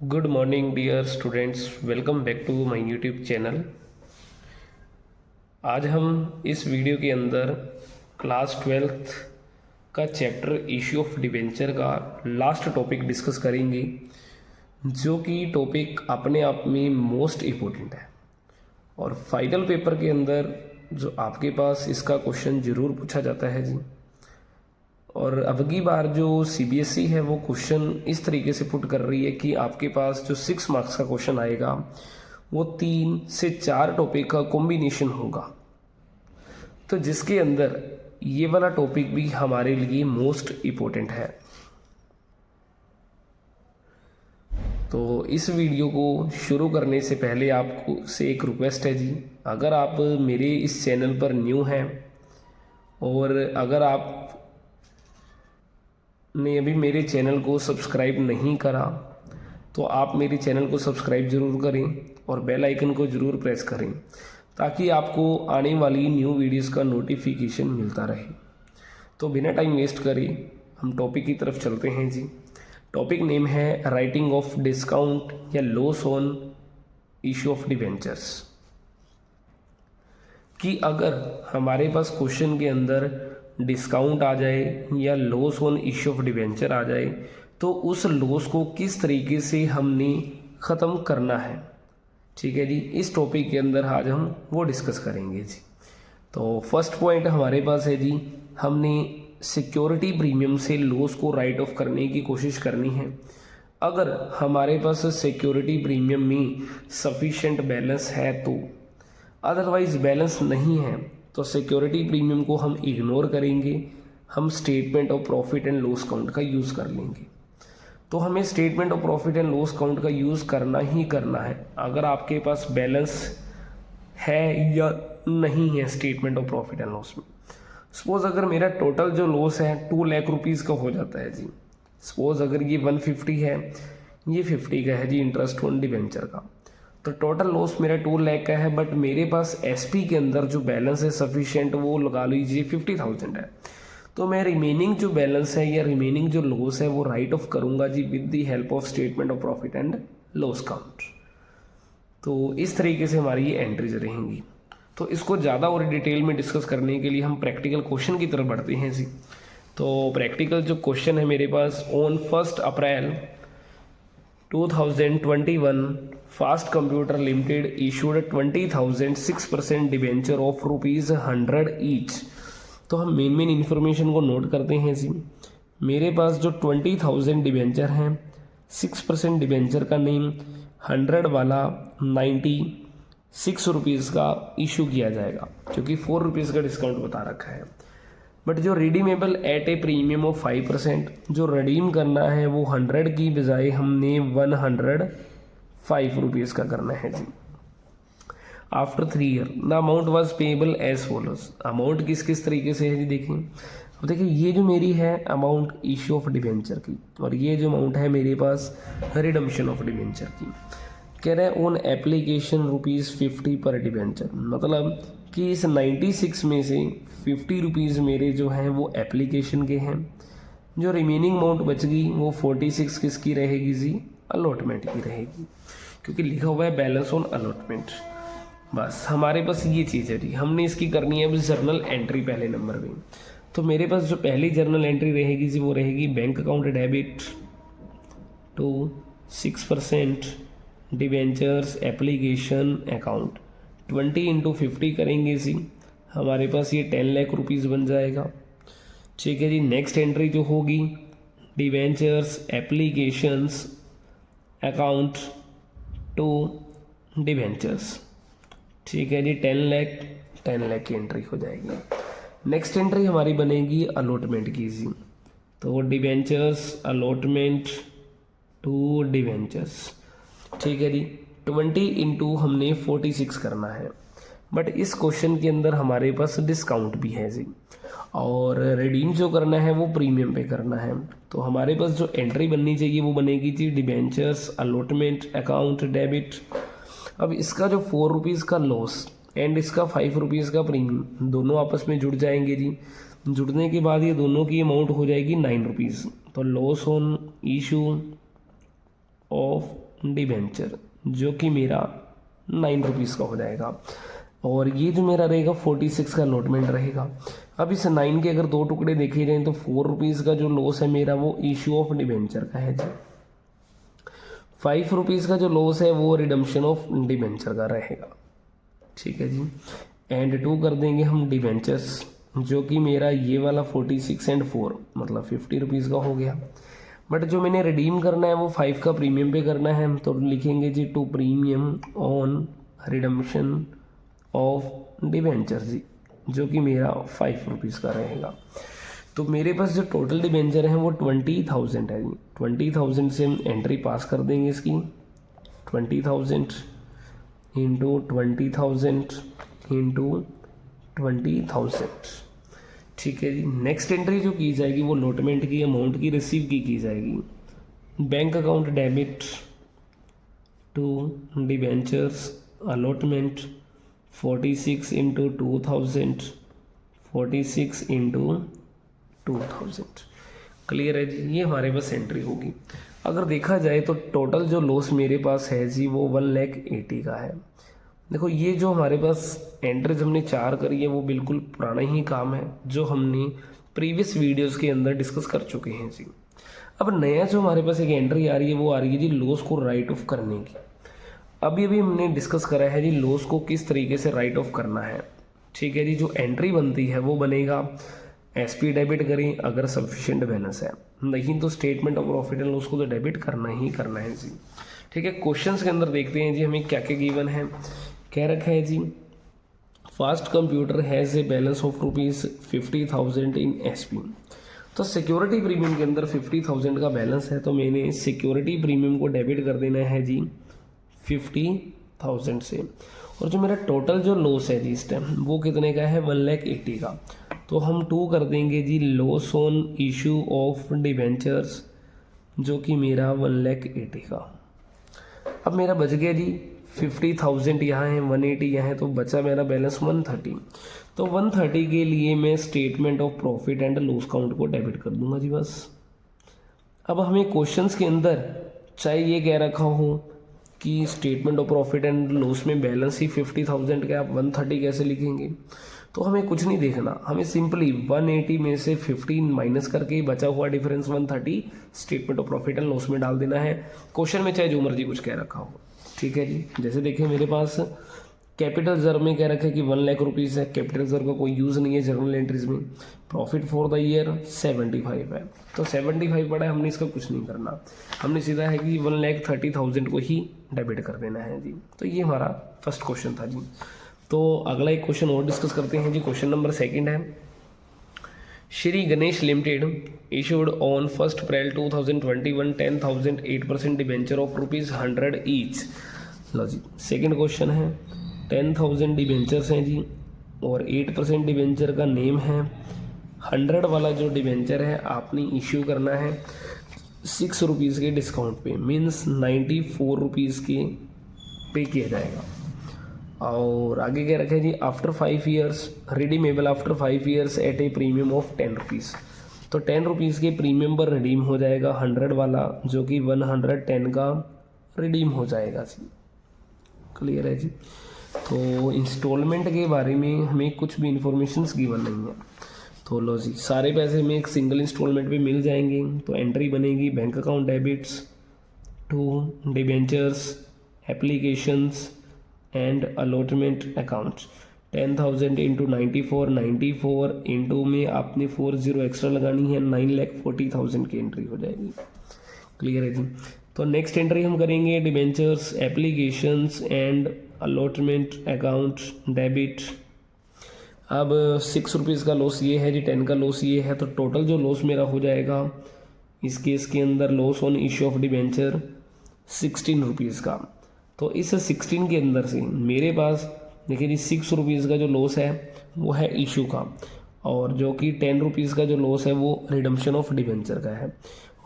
Good morning dear students, welcome back to my YouTube channel. आज हम इस video के अंदर क्लास 12th का चैप्टर इश्यू ऑफ डिबेंचर का लास्ट टॉपिक डिस्कस करेंगे, जो कि टॉपिक अपने आप में मोस्ट इम्पोर्टेंट है और फाइनल पेपर के अंदर जो आपके पास इसका क्वेश्चन ज़रूर पूछा जाता है जी। और अब की बार जो सीबीएसई है वो क्वेश्चन इस तरीके से पुट कर रही है कि आपके पास जो 6 मार्क्स का क्वेश्चन आएगा वो 3 से 4 टॉपिक का कॉम्बिनेशन होगा, तो जिसके अंदर ये वाला टॉपिक भी हमारे लिए मोस्ट इम्पोर्टेंट है। तो इस वीडियो को शुरू करने से पहले आपको से एक रिक्वेस्ट है जी, अगर आप मेरे इस चैनल पर न्यू हैं और अगर आप ने अभी मेरे चैनल को सब्सक्राइब नहीं करा तो आप मेरे चैनल को सब्सक्राइब ज़रूर करें और बेल आइकन को ज़रूर प्रेस करें, ताकि आपको आने वाली न्यू वीडियोस का नोटिफिकेशन मिलता रहे। तो बिना टाइम वेस्ट करे हम टॉपिक की तरफ चलते हैं जी। टॉपिक नेम है राइटिंग ऑफ डिस्काउंट या loss on issue of debentures. कि अगर हमारे पास क्वेश्चन के अंदर डिस्काउंट आ जाए या loss on issue of debenture आ जाए तो उस लॉस को किस तरीके से हमने ख़त्म करना है। ठीक है जी, इस टॉपिक के अंदर आज हम वो डिस्कस करेंगे जी। तो फर्स्ट पॉइंट हमारे पास है जी, हमने सिक्योरिटी प्रीमियम से लॉस को राइट ऑफ करने की कोशिश करनी है। अगर हमारे पास सिक्योरिटी प्रीमियम में सफिशेंट बैलेंस है तो, अदरवाइज बैलेंस नहीं है तो सिक्योरिटी प्रीमियम को हम इग्नोर करेंगे, हम statement of profit and loss count का यूज़ कर लेंगे। तो हमें statement of profit and loss count का यूज़ करना ही करना है, अगर आपके पास बैलेंस है या नहीं है statement of profit and loss में। सपोज अगर मेरा टोटल जो लॉस है 2 लाख रुपीज़ का हो जाता है जी। सपोज अगर ये 150 है, ये 50 का है जी इंटरेस्ट ऑन डिबेंचर का, तो टोटल लॉस मेरा 2 लाख का है, बट मेरे पास एसपी के अंदर जो बैलेंस है सफिशिएंट वो लगा लीजिए 50,000 है। तो मैं रिमेनिंग जो बैलेंस है या रिमेनिंग जो लॉस है वो राइट ऑफ करूंगा जी with the help of statement of profit and loss account. तो इस तरीके से हमारी ये एंट्रीज रहेंगी। तो इसको ज़्यादा और डिटेल में डिस्कस करने के लिए हम प्रैक्टिकल क्वेश्चन की तरफ बढ़ते हैं जी। तो प्रैक्टिकल जो क्वेश्चन है मेरे पास, on 1 April 2021 fast computer limited issued 20,000 6% debenture of ₹100 each. तो हम मेन इन्फॉर्मेशन को नोट करते हैं जी। मेरे पास जो 20,000 डिबेंचर हैं, 6% डिबेंचर का नेम 100 वाला 96 रुपीज़ का इशू किया जाएगा, क्योंकि 4 रुपीज़ का डिस्काउंट बता रखा है। बट जो redeemable eight a premium of 5%, जो रिडीम करना है वो 100 की बजाय हमने 105 रुपीज़ का करना है जी। After 3 year the amount was payable as follows. Amount किस किस तरीके से है जी, देखिए। अब देखिए ये जो मेरी है अमाउंट इशू ऑफ डिबेंचर की, और ये जो अमाउंट है मेरे पास रिडम्पशन ऑफ डिबेंचर की। कह रहे हैं ऑन एप्लीकेशन ₹50 पर डिबेंचर, मतलब कि इस 96 में से 50 रुपीज़ मेरे जो हैं वो एप्लीकेशन के हैं। जो रिमेनिंग अमाउंट बच गई वो 46 किसकी रहेगी जी, अलॉटमेंट की रहेगी, क्योंकि लिखा हुआ है बैलेंस ऑन अलॉटमेंट। बस हमारे पास ये चीज़ है जी, हमने इसकी करनी है अब जर्नल एंट्री पहले नंबर में। तो मेरे पास जो पहली जर्नल एंट्री रहेगी जी वो रहेगी bank account debit to 6% debentures application account 20 × 50 करेंगे जी, हमारे पास ये 10 लाख रुपीज़ बन जाएगा। ठीक है जी। नेक्स्ट एंट्री जो होगी debentures applications account to debentures, ठीक है जी, 10 लाख की एंट्री हो जाएगी। नेक्स्ट एंट्री हमारी बनेगी अलॉटमेंट की जी। तो डिबेंचर्स अलॉटमेंट टू डिबेंचर्स, ठीक है जी, 20 × हमने 46 करना है। बट इस क्वेश्चन के अंदर हमारे पास डिस्काउंट भी है जी, और रिडीम जो करना है वो प्रीमियम पे करना है। तो हमारे पास जो एंट्री बननी चाहिए वो बनेगी जी डिबेंचर्स अलॉटमेंट अकाउंट डेबिट। अब इसका जो 4 रुपीज़ का लॉस एंड इसका 5 रुपीज़ का प्रीमियम दोनों आपस में जुड़ जाएंगे जी। जुड़ने के बाद ये दोनों की अमाउंट हो जाएगी 9 रुपीज़। तो loss on issue of debenture जो कि मेरा 9 रुपीज़ का हो जाएगा, और ये जो मेरा रहेगा 46 का अलॉटमेंट रहेगा। अब इस 9 के अगर 2 टुकड़े देखे जाएँ तो 4 रुपीज़ का जो लॉस है मेरा वो इशू ऑफ डिबेंचर का है जी। 5 रुपीज़ का जो लॉस है वो रिडम्पशन ऑफ डिबेंचर का रहेगा, ठीक है जी। एंड 2 कर देंगे हम डिबेंचर्स जो कि मेरा ये वाला 46 एंड 4 मतलब 50 रुपीज़ का हो गया। बट जो मैंने रिडीम करना है वो 5 का प्रीमियम पे करना है, तो लिखेंगे जी to premium on redemption of debenture जी, जो कि मेरा 5 रुपीज़ का रहेगा। तो मेरे पास जो टोटल डिबेंचर है वो 20,000 है जी। 20,000 से हम एंट्री पास कर देंगे इसकी, 20,000 इंटू 20,000 इंटू 20,000, ठीक है जी। नेक्स्ट एंट्री जो की जाएगी वो अलॉटमेंट की अमाउंट की रिसीव की जाएगी। Bank account debit to debentures allotment 46 into 2000, 46 into 2000, clear है जी। ये हमारे पास एंट्री होगी। अगर देखा जाए तो टोटल जो लॉस मेरे पास है जी वो 1,80,000 का है। देखो ये जो हमारे पास एंट्रीज हमने 4 करी है वो बिल्कुल पुराना ही काम है जो हमने प्रीवियस वीडियोस के अंदर डिस्कस कर चुके हैं जी। अब नया जो हमारे पास एक एंट्री आ रही है वो आ रही है जी लॉस को राइट ऑफ करने की। अभी हमने डिस्कस करा है जी लॉस को किस तरीके से राइट ऑफ करना है, ठीक है जी। जो एंट्री बनती है वो बनेगा एसपी डेबिट करें अगर सफिशिएंट बैलेंस है, नहीं तो statement of profit and loss को तो डेबिट करना ही करना है जी, ठीक है। क्वेश्चंस के अंदर देखते हैं जी हमें क्या क्या गिवन है। कह रखा है जी fast computer has a balance of ₹50,000 in S P. तो सिक्योरिटी प्रीमियम के अंदर 50,000 का बैलेंस है, तो मैंने सिक्योरिटी प्रीमियम को डेबिट कर देना है जी 50,000 से। और जो मेरा टोटल जो लॉस है जी इस टाइम वो कितने का है 1,80,000 का, तो हम 2 कर देंगे जी loss on issue of debentures जो कि मेरा 1,80,000 का। अब मेरा बच गया जी 50,000 यहाँ है, 180 यहाँ है, तो बचा मेरा बैलेंस 130। तो 130 के लिए मैं statement of profit and loss count को डेबिट कर दूंगा जी बस। अब हमें क्वेश्चंस के अंदर चाहे ये कह रखा हो कि statement of profit and loss में बैलेंस ही 50,000 का, आप 130 कैसे लिखेंगे, तो हमें कुछ नहीं देखना, हमें सिंपली 180 में से 15 माइनस करके बचा हुआ difference 130 statement of profit and loss में डाल देना है। क्वेश्चन में चाहे जो मर्जी कुछ कह रखा हो, ठीक है जी। जैसे देखें मेरे पास कैपिटल रिजर्व में कह रखा है कि 1,00,000 रुपीज़ है, कैपिटल रिजर्व का कोई यूज़ नहीं है जर्नल एंट्रीज में। प्रॉफिट फॉर द ईयर 75 है, तो 75 पड़ा है, हमने इसका कुछ नहीं करना, हमने सीधा है कि 1,30,000 को ही डेबिट कर देना है जी। तो ये हमारा फर्स्ट क्वेश्चन था जी। तो अगला एक क्वेश्चन और डिस्कस करते हैं जी। क्वेश्चन नंबर 2 है, Shri Ganesh limited issued on 1 April 2021 10,000 8% debenture of ₹100 each. लो जी सेकंड क्वेश्चन है, 10,000 डिबेंचर्स हैं जी और 8% डिबेंचर का नेम है। 100 वाला जो डिबेंचर है आपने इश्यू करना है 6 रुपीज़ के डिस्काउंट पे, मीन्स 94 रुपीज़ के पे किया जाएगा। और आगे क्या रखा है जी after 5 years redeemable after 5 years at a premium of 10 rupees. तो 10 रुपीज़ के प्रीमियम पर रिडीम हो जाएगा 100 वाला जो कि 110 का रिडीम हो जाएगा जी। क्लियर है जी। तो इंस्टॉलमेंट के बारे में हमें कुछ भी इंफॉर्मेशन गिवन नहीं है, तो लो जी सारे पैसे हमें एक सिंगल इंस्टॉलमेंट पे मिल जाएंगे। तो एंट्री बनेगी bank account debits to debentures applications and allotment account 10,000 into 94 94 into में आपने 40 एक्स्ट्रा लगानी है, 9,40,000 की एंट्री हो जाएगी। क्लियर है जी। तो नेक्स्ट एंट्री हम करेंगे debentures applications and allotment account debit. अब 6 रुपीज़ का लॉस ये है जी, 10 का लॉस ये है, तो टोटल जो लॉस मेरा हो जाएगा इस केस के अंदर loss on issue of debenture 16 rupees का। तो इस 16 के अंदर से मेरे पास देखिए जी 6 रुपीज़ का जो लॉस है वो है इशू का, और जो कि 10 रुपीज़ का जो लॉस है वो रिडम्पशन ऑफ डिबेंचर का है।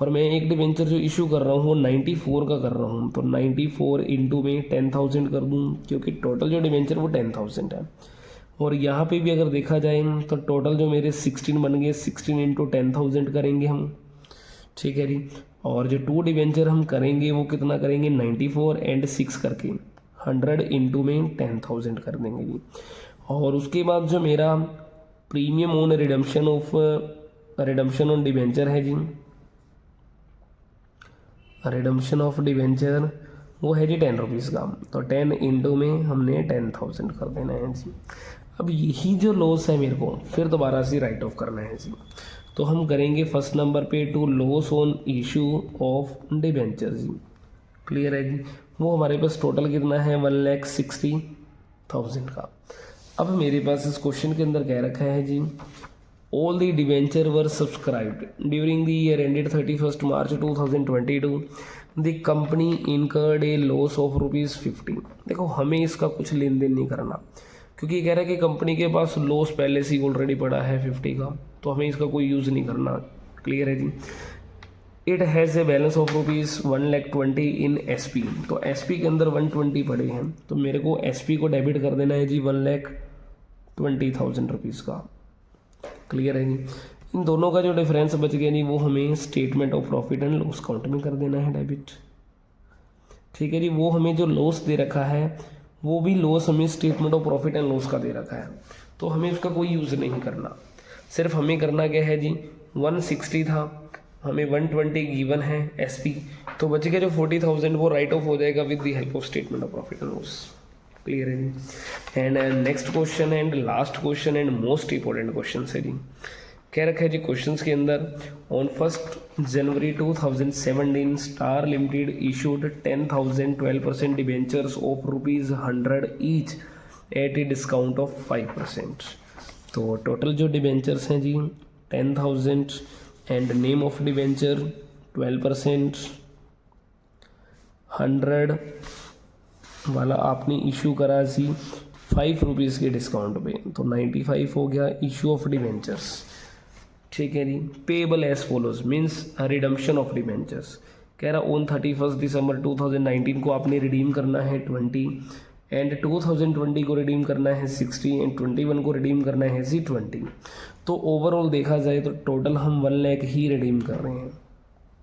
और मैं एक डिबेंचर जो इशू कर रहा हूँ वो 94 का कर रहा हूँ, तो 94 इंटू में 10,000 कर दूँ क्योंकि टोटल जो डिबेंचर वो 10,000 है। और यहाँ पे भी अगर देखा जाए तो टोटल जो मेरे 16 बन गए, 16 इंटू 10,000 करेंगे हम, ठीक है जी। और जो 2 डिवेंचर हम करेंगे वो कितना करेंगे 94 एंड 6 करके 100 इंटू में 10,000 कर देंगे जी। और उसके बाद जो मेरा premium on redemption on debenture है जी, रिडम्पशन ऑफ डिवेंचर वो है जी 10 रुपीज़ का। तो 10 इंटू में हमने 10,000 कर देना है जी। अब यही जो लॉस है मेरे को फिर दोबारा से राइट ऑफ करना है जी। तो हम करेंगे फर्स्ट नंबर पे to loss on issue of debenture जी। क्लियर है जी। वो हमारे पास टोटल कितना है 1,60,000 का। अब मेरे पास इस क्वेश्चन के अंदर कह रखा है जी all the debenture were subscribed during the year ended 31 March 2022 the company incurred a loss of ₹50। देखो हमें इसका कुछ लेन देन नहीं करना, क्योंकि ये कह रहा है कि कंपनी के पास लॉस पहले से ही ऑलरेडी पड़ा है 50 का, तो हमें इसका कोई यूज़ नहीं करना। क्लियर है जी। It has a balance of ₹1,20,000 in SP। तो SP के अंदर 120 पड़े हैं, तो मेरे को SP को डेबिट कर देना है जी 1,20,000 रुपीज़ का। क्लियर है जी। इन दोनों का जो डिफरेंस बच गया जी वो हमें statement of profit and loss account में कर देना है डेबिट। ठीक है जी। वो हमें जो लॉस दे रखा है वो भी लॉस हमें statement of profit and loss का दे रखा है, तो हमें उसका कोई यूज़ नहीं करना। सिर्फ हमें करना क्या है जी 160 था, हमें 120 गिवन है SP, तो बच गया जो 40,000 वो राइट ऑफ हो जाएगा with the help of statement of profit and loss. Clear है जी। And next question and last question and most important question है जी। कह रखा है जी क्वेश्चंस के अंदर on 1 January 2017 star limited issued 10,000 12% debentures of ₹100 each at a discount of 5%। तो टोटल जो डिबेंचर्स हैं जी 10,000 एंड नेम ऑफ डिबेंचर 12% 100 वाला आपने इशू करा जी 5 रुपीज़ के डिस्काउंट पे, तो 95 हो गया इशू ऑफ डिबेंचर्स। ठीक है जी। Payable as follows means redemption of debentures. कह रहा ऑन 31 दिसंबर 2019 को आपने रिडीम करना है 20 एंड 2020 को रिडीम करना है 60 एंड 21 को रिडीम करना है 20। तो ओवरऑल देखा जाए तो टोटल हम 1 लाख ही रिडीम कर रहे हैं।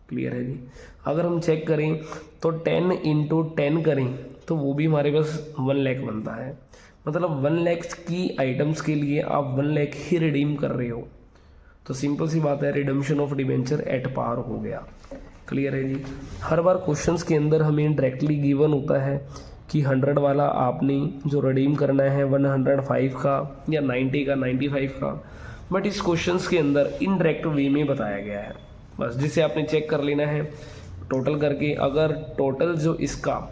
क्लियर है जी। अगर हम चेक करें तो 10 इंटू 10 करें तो वो भी हमारे पास 1 लाख बनता है। मतलब 1 लाख की आइटम्स के लिए आप 1 लाख ही रिडीम कर रहे हो, तो सिंपल सी बात है redemption of debenture at par हो गया। क्लियर है जी। हर बार क्वेश्चंस के अंदर हमें डायरेक्टली गिवन होता है कि 100 वाला आपने जो रिडीम करना है 105 का या 90 का 95 का, बट इस क्वेश्चंस के अंदर इनडायरेक्ट वे में बताया गया है। बस जिसे आपने चेक कर लेना है टोटल करके। अगर टोटल जो इसका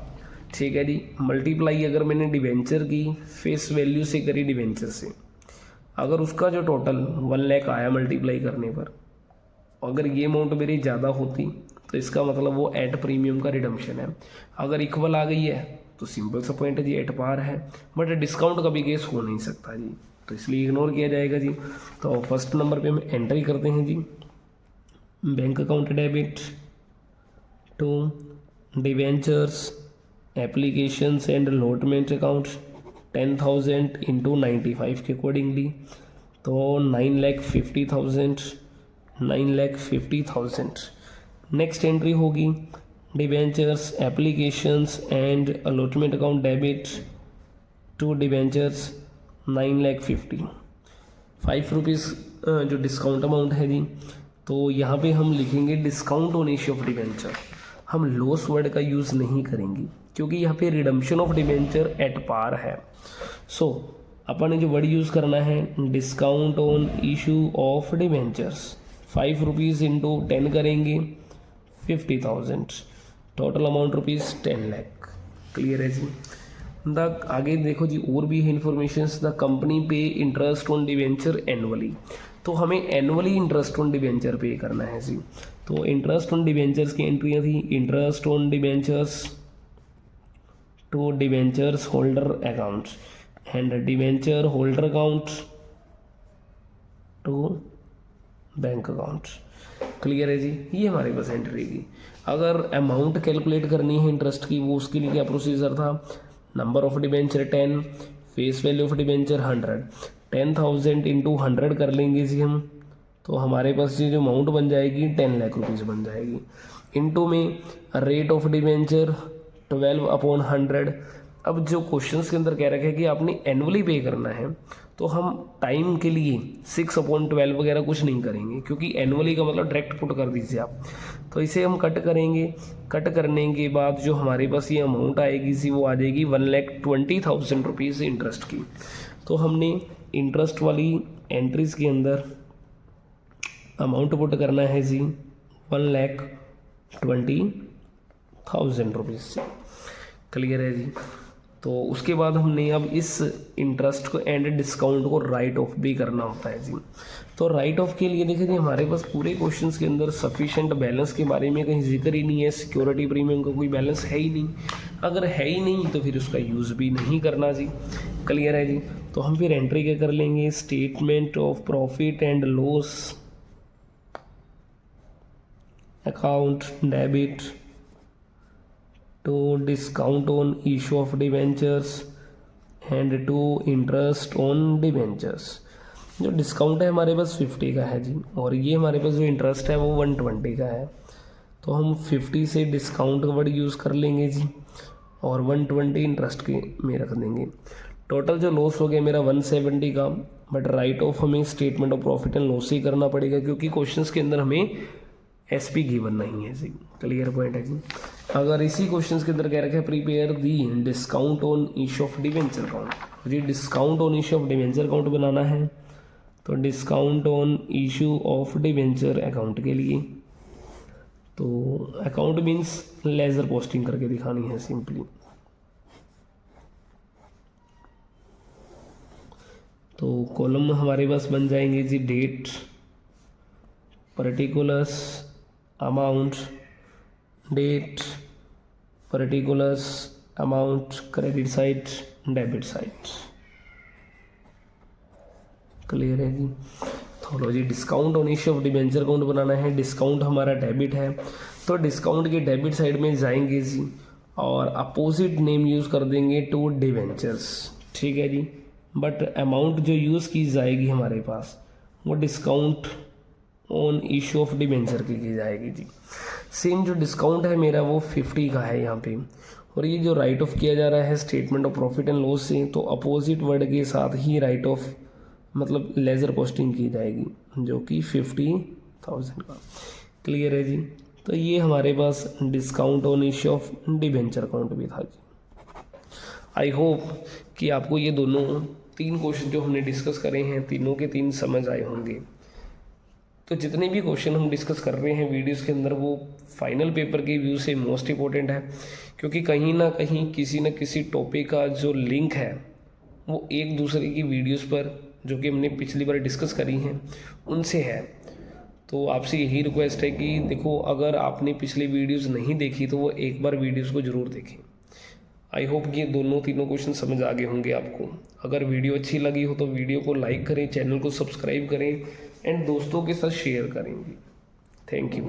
ठीक है जी मल्टीप्लाई अगर मैंने डिबेंचर की फेस वैल्यू से करी डिबेंचर से, अगर उसका जो टोटल 1 लाख आया मल्टीप्लाई करने पर, अगर ये अमाउंट मेरी ज़्यादा होती तो इसका मतलब वो एट प्रीमियम का रिडम्पशन है। अगर इक्वल आ गई है तो सिंपल सा पॉइंट है जी एट पार है, बट डिस्काउंट कभी केस हो नहीं सकता जी, तो इसलिए इग्नोर किया जाएगा जी। तो फर्स्ट नंबर पे हम एंट्री करते हैं जी bank account debit to debentures applications and allotment account 10,000 into 95 के अकॉर्डिंगली, तो 9,50,000। नेक्स्ट एंट्री होगी debentures applications and allotment account debit to debentures 9,50,000। 5 rupees जो डिस्काउंट अमाउंट है जी, तो यहाँ पे हम लिखेंगे discount on issue of debenture. हम लॉस वर्ड का यूज़ नहीं करेंगे क्योंकि यहाँ पे redemption of debenture at par है। सो अपन ने जो वर्ड यूज़ करना है discount on issue of debentures 5 rupees into 10 करेंगे 50,000, टोटल अमाउंट ₹10 लाख। क्लियर है जी। द आगे देखो जी और भी है इन्फॉर्मेशंस। द कंपनी पे इंटरेस्ट ऑन डिबेंचर एनुअली, तो हमें एनुअली इंटरेस्ट ऑन डिबेंचर पे करना है जी। तो इंटरेस्ट ऑन डिबेंचर्स की एंट्रियाँ थी interest on debentures to debentures holder account and debenture holder account to bank account. Clear है जी। ये हमारे पास एंट्री की। अगर अमाउंट कैलकुलेट करनी है इंटरेस्ट की, वो उसके लिए क्या प्रोसीजर था, number of debenture 10, face value of debenture 100, 10,000 into 100 कर लेंगे जी हम, तो हमारे पास ये जो अमाउंट बन जाएगी 10 लाख रुपीज़ बन जाएगी। इनटू में रेट ऑफ डिवेंचर 12/100। अब जो क्वेश्चंस के अंदर कह रखा है कि आपने एनुअली पे करना है, तो हम टाइम के लिए 6/12 वगैरह कुछ नहीं करेंगे, क्योंकि एनुअली का मतलब डायरेक्ट पुट कर दीजिए आप। तो इसे हम कट करेंगे। कट करने के बाद जो हमारे पास ये अमाउंट आएगी सी वो आ जाएगी 1,20,000 रुपीज़ इंटरेस्ट की। तो हमने इंटरेस्ट वाली एंट्रीज के अंदर अमाउंट पुट करना है जी 1,20,000 रुपीज़। क्लियर है जी। तो उसके बाद हमने अब इस इंटरेस्ट को एंड डिस्काउंट को राइट ऑफ भी करना होता है जी। तो राइट ऑफ के लिए देखिए जी, हमारे पास पूरे क्वेश्चंस के अंदर सफिशिएंट बैलेंस के बारे में कहीं जिक्र ही नहीं है, सिक्योरिटी प्रीमियम का कोई बैलेंस है ही नहीं। अगर है ही नहीं तो फिर उसका यूज़ भी नहीं करना जी। क्लियर है जी। तो हम फिर एंट्री क्या कर लेंगे, statement of profit and loss account debit to discount on issue of debentures and to interest on debentures। जो डिस्काउंट है हमारे पास 50 का है जी, और ये हमारे पास जो इंटरेस्ट है वो 120 का है। तो हम 50 से डिस्काउंट का वर्ड यूज़ कर लेंगे जी, और 120 इंटरेस्ट के में रख देंगे। टोटल जो लॉस हो गया मेरा 170 का, बट राइट ऑफ हमें statement of profit and loss ही करना पड़ेगा, क्योंकि क्वेश्चंस के अंदर हमें एसपी गिवन नहीं है जी। क्लियर पॉइंट है जी। अगर इसी क्वेश्चंस के अंदर कह रखा है prepare the discount on issue of debenture account, जी discount on issue of debenture account बनाना है। तो discount on issue of debenture account के लिए तो अकाउंट मीन्स लेजर पोस्टिंग करके दिखानी है सिंपली। तो कॉलम हमारे पास बन जाएंगे जी date, particulars, amount, date, particulars, amount, credit side, debit side. Clear है जी। थोड़ा जी discount on issue of debenture account बनाना है। डिस्काउंट हमारा डेबिट है, तो डिस्काउंट के डेबिट साइड में जाएंगे जी, और अपोजिट नेम यूज़ कर देंगे टू डिवेंचर्स। ठीक है जी। बट अमाउंट जो यूज़ की जाएगी हमारे पास वो discount on issue of debenture की जाएगी जी। सेम जो डिस्काउंट है मेरा वो 50 का है यहाँ पे, और ये जो राइट ऑफ किया जा रहा है statement of profit and loss से, तो अपोजिट वर्ड के साथ ही राइट ऑफ मतलब लेजर पोस्टिंग की जाएगी, जो कि 50,000 का। क्लियर है जी। तो ये हमारे पास discount on issue of debenture account भी था जी। आई होप कि आपको ये दोनों 3 क्वेश्चन जो हमने डिस्कस करे हैं तीनों के 3 समझ आए होंगे। तो जितने भी क्वेश्चन हम डिस्कस कर रहे हैं वीडियोस के अंदर वो फाइनल पेपर के व्यू से मोस्ट इम्पोर्टेंट है, क्योंकि कहीं ना कहीं किसी न किसी टॉपिक का जो लिंक है वो एक दूसरे की वीडियोस पर जो कि हमने पिछली बार डिस्कस करी हैं उनसे है। तो आपसे यही रिक्वेस्ट है कि देखो, अगर आपने पिछली वीडियोस नहीं देखी तो वो एक बार वीडियोस को ज़रूर देखें। आई होप कि ये दोनों तीनों क्वेश्चन समझ आ गए होंगे आपको। अगर वीडियो अच्छी लगी हो तो वीडियो को लाइक करें, चैनल को सब्सक्राइब करें एंड दोस्तों के साथ शेयर करेंगे। Thank you.